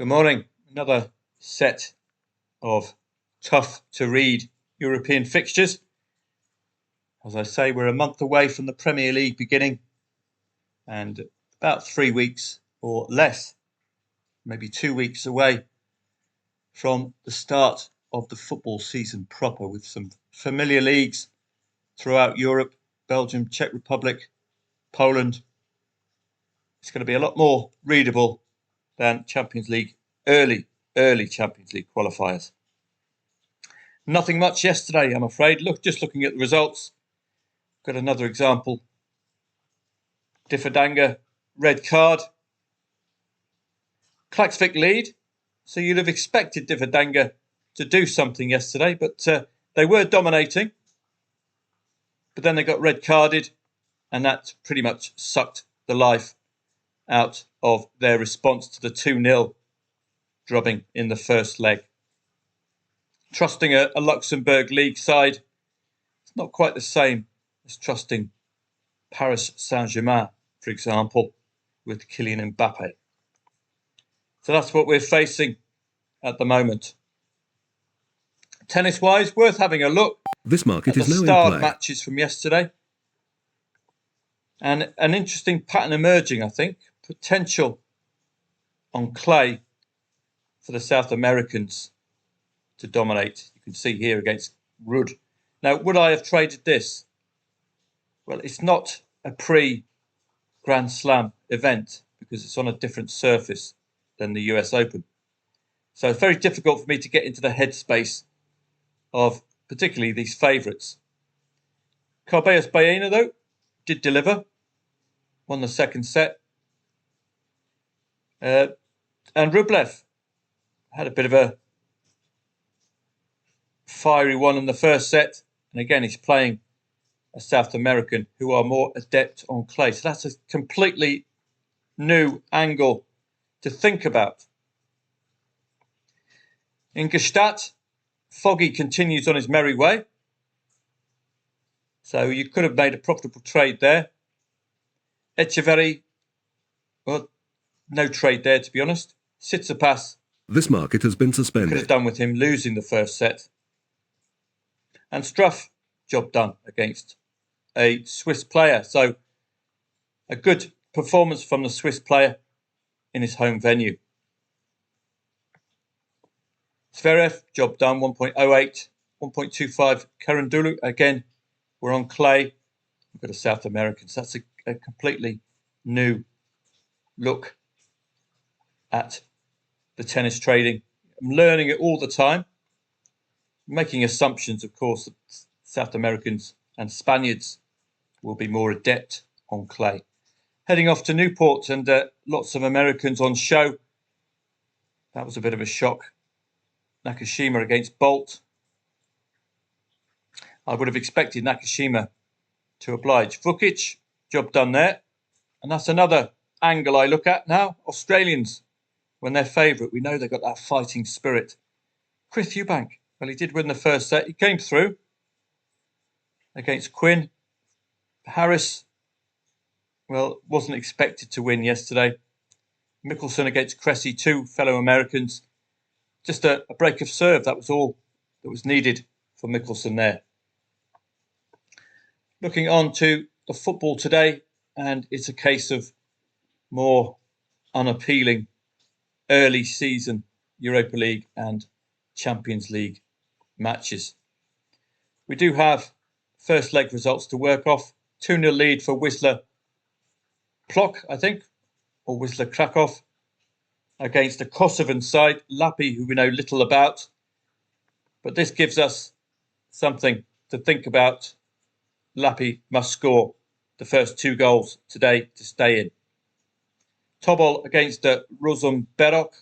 Good morning. Another set of tough to read European fixtures. As I say, we're a month away from the Premier League beginning and about 3 weeks or less, maybe 2 weeks away from the start of the football season proper, with some familiar leagues throughout Europe: Belgium, Czech Republic, Poland. It's going to be a lot more readable than Champions League early Champions League qualifiers. Nothing much yesterday, I'm afraid. Just looking at the results. Got another example. Differdanga, red card. Klaksvik lead. So you'd have expected Differdanga to do something yesterday, but they were dominating. But then they got red carded, and that pretty much sucked the life out of their response to the 2-0 drubbing in the first leg. Trusting a Luxembourg league side, it's not quite the same as trusting Paris Saint-Germain, for example, with Kylian Mbappe. So that's what we're facing at the moment. Tennis-wise, worth having a look This market at is the now in starred play. matches from yesterday. And an interesting pattern emerging, I think. Potential on clay for the South Americans to dominate. You can see here against Ruud. Now, would I have traded this? Well, it's not a pre-Grand Slam event because it's on a different surface than the US Open. So it's very difficult for me to get into the headspace of particularly these favourites. Carballes Baena, though, did deliver. Won the second set. And Rublev had a bit of a fiery one in the first set. And again, he's playing a South American who are more adept on clay. So that's a completely new angle to think about. In Gstaad, Foggy continues on his merry way. So you could have made a profitable trade there. Etcheverry, well, no trade there, to be honest. Tsitsipas, This market has been could have suspended. done with him losing the first set. And Struff, job done against a Swiss player. So a good performance from the Swiss player in his home venue. Zverev, job done, 1.08, 1.25. Karandulu, again, we're on clay. We've got a South American. So that's a completely new look at the tennis trading. I'm learning it all the time. Making assumptions, of course, that South Americans and Spaniards will be more adept on clay. Heading off to Newport and lots of Americans on show. That was a bit of a shock. Nakashima against Bolt. I would have expected Nakashima to oblige. Vukic, job done there. And that's another angle I look at now. Australians, when they're favourite, we know they've got that fighting spirit. Chris Eubank, well, he did win the first set. He came through against Quinn. Harris, well, wasn't expected to win yesterday. Mickelson against Cressy, two fellow Americans. Just a break of serve, that was all that was needed for Mickelson there. Looking on to the football today, and it's a case of more unappealing early season Europa League and Champions League matches. We do have first leg results to work off. 2-0 lead for Wisla Plock, I think, or Wisla Krakow, against a Kosovan side, Lapi, who we know little about. But this gives us something to think about. Lapi must score the first 2 goals today to stay in. Tobol against Rosenberok.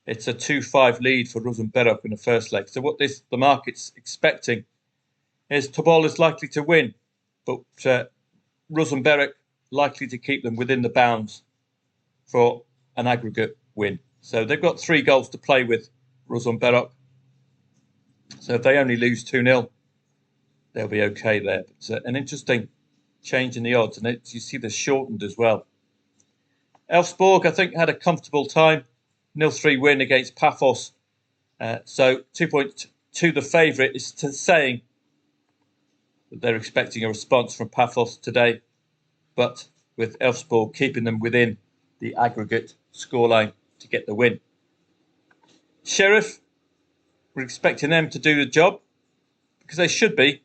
It's a 2-5 lead for Rosenberok in the first leg. So what the market's expecting is Tobol is likely to win, but Rosenberok likely to keep them within the bounds for an aggregate win. So they've got 3 goals to play with, Rosenberok. So if they only lose 2-0, they'll be okay there. But an interesting change in the odds, and you see they're shortened as well. Elfsborg, I think, had a comfortable time. 0-3 win against Paphos. So 2.2 the favourite is saying that they're expecting a response from Paphos today, but with Elfsborg keeping them within the aggregate scoreline to get the win. Sheriff, we're expecting them to do the job because they should be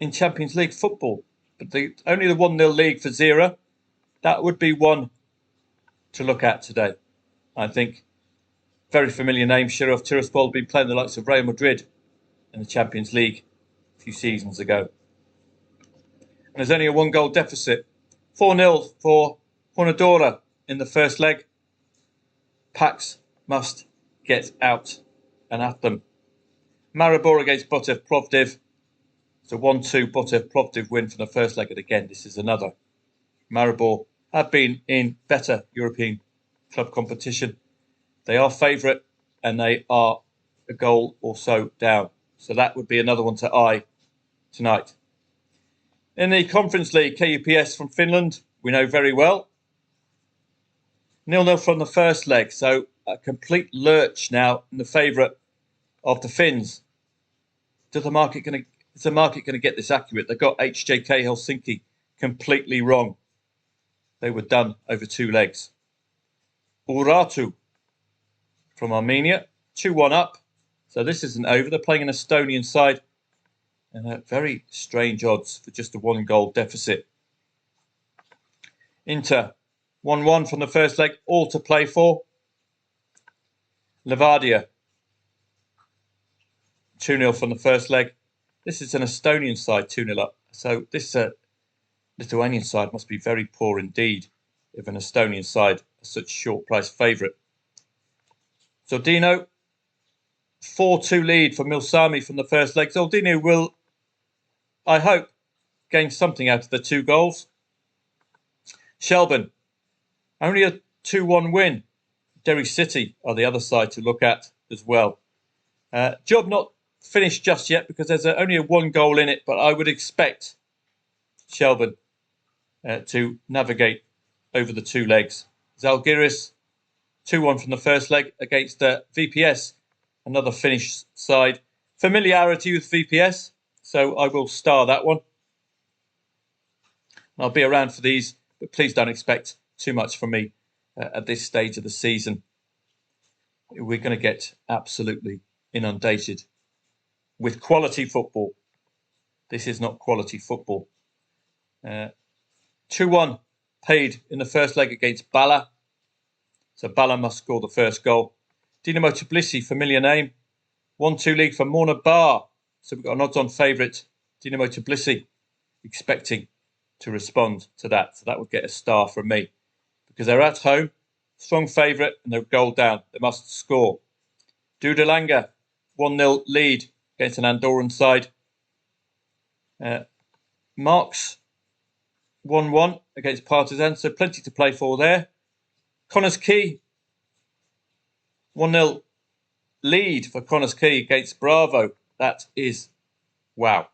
in Champions League football. But only the 1-0 league for Zira, that would be one to look at today. I think very familiar name, Sheriff Tiraspol, been playing the likes of Real Madrid in the Champions League a few seasons ago. And there's only a 1-goal deficit. 4-0 for Hornadora in the first leg. Pax must get out and at them. Maribor against Botev Plovdiv. It's a 1-2 Botev Plovdiv win for the first leg. And again, this is another. Maribor have been in better European club competition. They are favourite and they are a goal or so down. So that would be another one to eye tonight. In the Conference League, KUPS from Finland, we know very well. 0-0 from the first leg. So a complete lurch now in the favourite of the Finns. Is the market going to get this accurate? They got HJK Helsinki completely wrong. They were done over 2 legs. Uratu from Armenia, 2-1 up. So this isn't over. They're playing an Estonian side. And very strange odds for just a 1-goal deficit. Inter, 1-1 from the first leg, all to play for. Levadia, 2-0 from the first leg. This is an Estonian side, 2-0 up. So this Lithuanian side must be very poor indeed if an Estonian side is such short price favourite. Zordino, 4-2 lead for Milsami from the first leg. Zordino will, I hope, gain something out of the 2 goals. Shelburne, only a 2-1 win. Derry City are the other side to look at as well. Job not finished just yet because there's only a 1 goal in it, but I would expect Shelburne to navigate over the 2 legs. Zalgiris, 2-1 from the first leg against VPS, another Finnish side. Familiarity with VPS, so I will star that one. I'll be around for these, but please don't expect too much from me at this stage of the season. We're going to get absolutely inundated with quality football. This is not quality football. 2-1 paid in the first leg against Bala. So Bala must score the first goal. Dinamo Tbilisi, familiar name. 1-2 league for Morna Bar. So we've got an odds-on favourite, Dinamo Tbilisi, expecting to respond to that. So that would get a star from me. Because they're at home, strong favourite, and they're goal down. They must score. Dudalanga, 1-0 lead against an Andorran side. Marks, 1-1 against Partizan, so plenty to play for there. Connors Key, 1-0 lead for Connors Key against Bravo. That is, wow.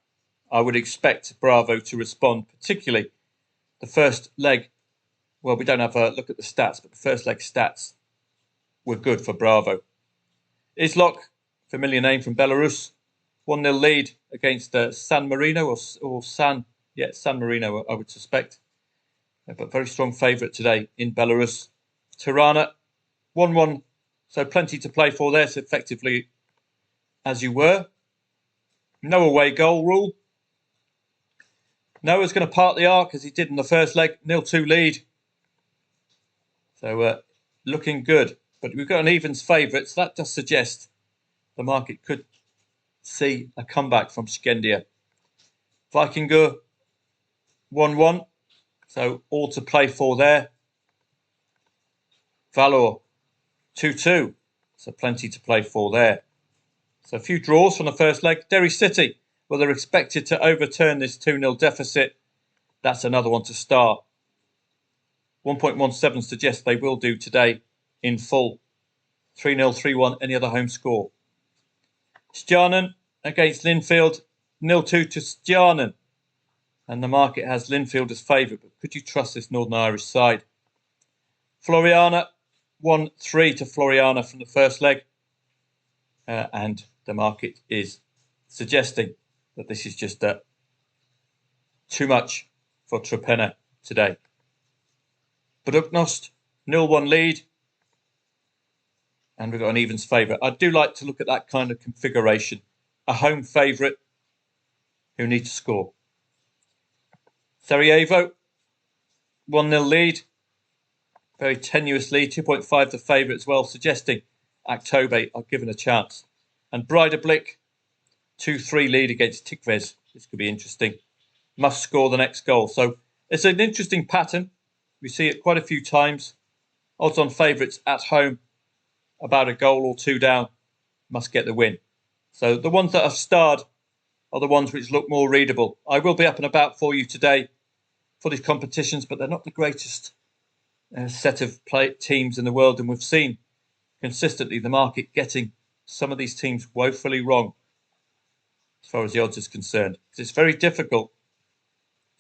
I would expect Bravo to respond, particularly the first leg. Well, we don't have a look at the stats, but the first leg stats were good for Bravo. Islok, familiar name from Belarus, 1-0 lead against San Marino or San Marino, I would suspect. But very strong favourite today in Belarus. Tirana, 1-1, so plenty to play for there, so effectively as you were. No away goal rule. Noah's going to park the arc as he did in the first leg, 0-2 lead. So looking good. But we've got an evens favourite, so that does suggest the market could see a comeback from Skendia. Vikingur, 1-1, so all to play for there. Valor, 2-2, so plenty to play for there. So a few draws from the first leg. Derry City, well, they're expected to overturn this 2-0 deficit. That's another one to star. 1.17 suggests they will do today in full. 3-0, 3-1, any other home score. Stjarnan against Linfield, 0-2 to Stjarnan. And the market has Linfield as favourite, but could you trust this Northern Irish side? Floriana, 1-3 to Floriana from the first leg. And the market is suggesting that this is just too much for Trepena today. Buduknost, 0-1 lead. And we've got an evens favourite. I do like to look at that kind of configuration. A home favourite who need to score. Sarajevo, 1-0 lead. Very tenuous lead, 2.5 the favourite as well, suggesting Aktobe are given a chance. And Breidablik, 2-3 lead against Tikves. This could be interesting. Must score the next goal. So it's an interesting pattern. We see it quite a few times. Odds on favourites at home, about a goal or two down, must get the win. So the ones that have starred are the ones which look more readable. I will be up and about for you today for these competitions, but they're not the greatest set of teams in the world. And we've seen consistently the market getting some of these teams woefully wrong as far as the odds is concerned. It's very difficult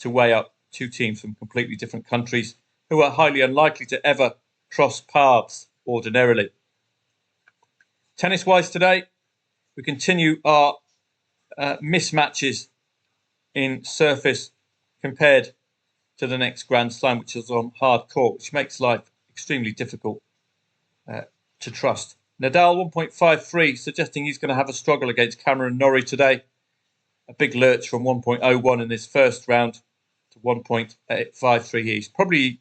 to weigh up two teams from completely different countries who are highly unlikely to ever cross paths ordinarily. Tennis-wise today, we continue our mismatches in surface compared to the next Grand Slam, which is on hard court, which makes life extremely difficult to trust. Nadal 1.53, suggesting he's going to have a struggle against Cameron Norrie today. A big lurch from 1.01 in this first round to 1.53. He's probably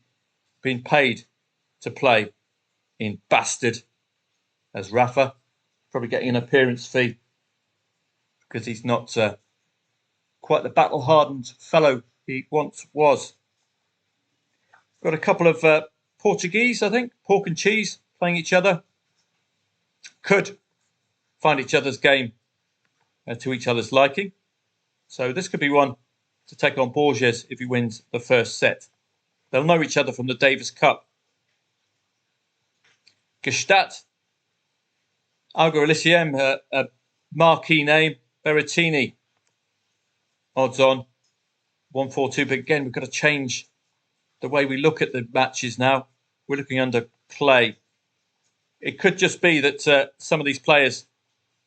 been paid to play in Bastard as Rafa. Probably getting an appearance fee because he's not quite the battle-hardened fellow he once was. Got a couple of Portuguese, I think, pork and cheese, playing each other. Could find each other's game to each other's liking. So this could be one to take on Borges if he wins the first set. They'll know each other from the Davis Cup. Gstaad, Algo Elysium, a marquee name. Berrettini, odds on 142. But again, we've got to change the way we look at the matches now. We're looking under clay. It could just be that some of these players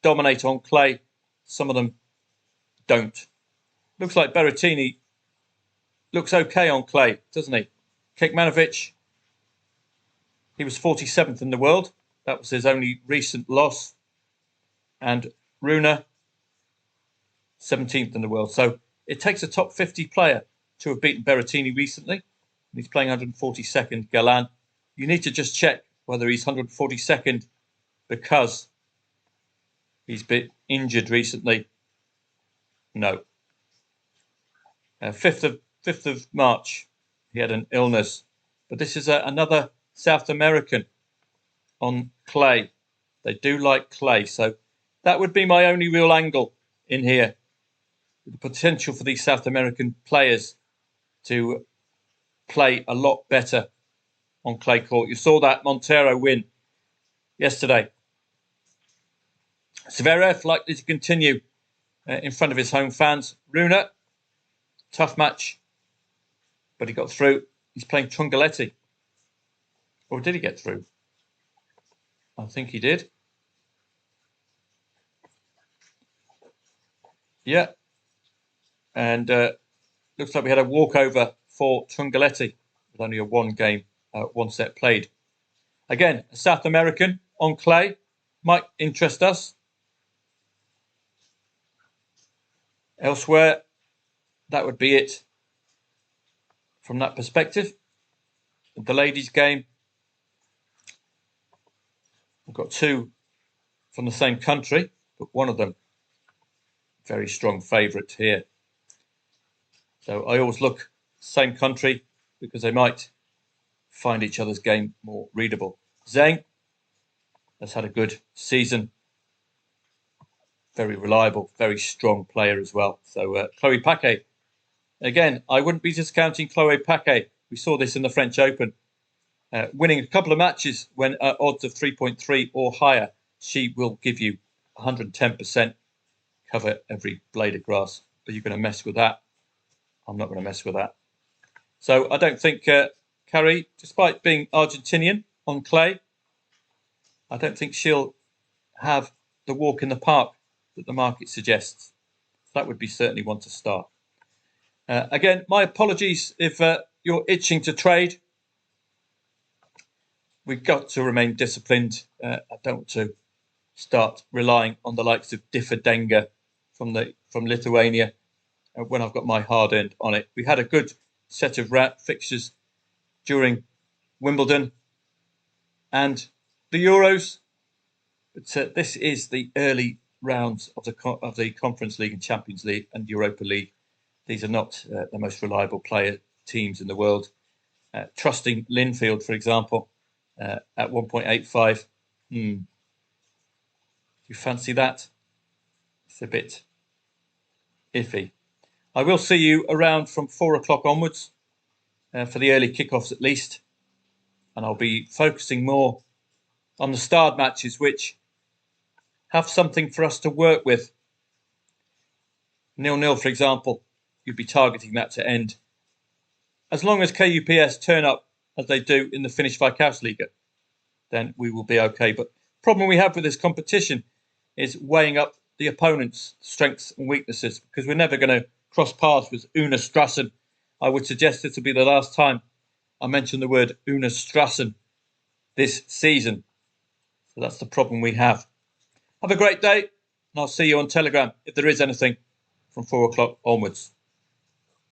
dominate on clay. Some of them don't. Looks like Berrettini looks okay on clay, doesn't he? Kekmanovic, he was 47th in the world. That was his only recent loss. And Rune, 17th in the world. So it takes a top 50 player to have beaten Berrettini recently. He's playing 142nd Galan. You need to just check whether he's 142nd because he's been injured recently. No. 5th of March, he had an illness. But this is another South American on clay. They do like clay. So that would be my only real angle in here. The potential for these South American players to play a lot better on clay court. You saw that Montero win yesterday. Zverev likely to continue in front of his home fans. Rune, tough match, but he got through. He's playing Trungelliti. Or did he get through? I think he did. Yeah. And looks like we had a walkover for Trungelliti with only a one set played. Again, a South American on clay might interest us. Elsewhere, that would be it from that perspective. The ladies' game, we've got two from the same country, but one of them very strong favourite here. So I always look same country because they might find each other's game more readable. Zheng has had a good season. Very reliable, very strong player as well. So Chloe Paquet. Again, I wouldn't be discounting Chloe Paquet. We saw this in the French Open. Winning a couple of matches when odds of 3.3 or higher, she will give you 110% cover every blade of grass. Are you going to mess with that? I'm not going to mess with that. So I don't think Carrie, despite being Argentinian on clay, I don't think she'll have the walk in the park that the market suggests. That would be certainly one to start. Again, my apologies if you're itching to trade. We've got to remain disciplined. I don't want to start relying on the likes of Differdenga from Lithuania when I've got my hard earned on it. We had a good set of fixtures during Wimbledon and the Euros, but this is the early rounds of the Conference League and Champions League and Europa League. These are not the most reliable player teams in the world. Trusting Linfield, for example, at 1.85. Do you fancy that? It's a bit iffy. I will see you around from 4 o'clock onwards for the early kickoffs at least. And I'll be focusing more on the starred matches, which have something for us to work with. 0-0, for example, you'd be targeting that to end. As long as KUPS turn up as they do in the Finnish Veikkausliiga, then we will be okay. But the problem we have with this competition is weighing up the opponent's strengths and weaknesses, because we're never going to cross paths with Una Strassen. I would suggest this will be the last time I mention the word Una Strassen this season. So that's the problem we have. Have a great day, and I'll see you on Telegram if there is anything from 4 o'clock onwards.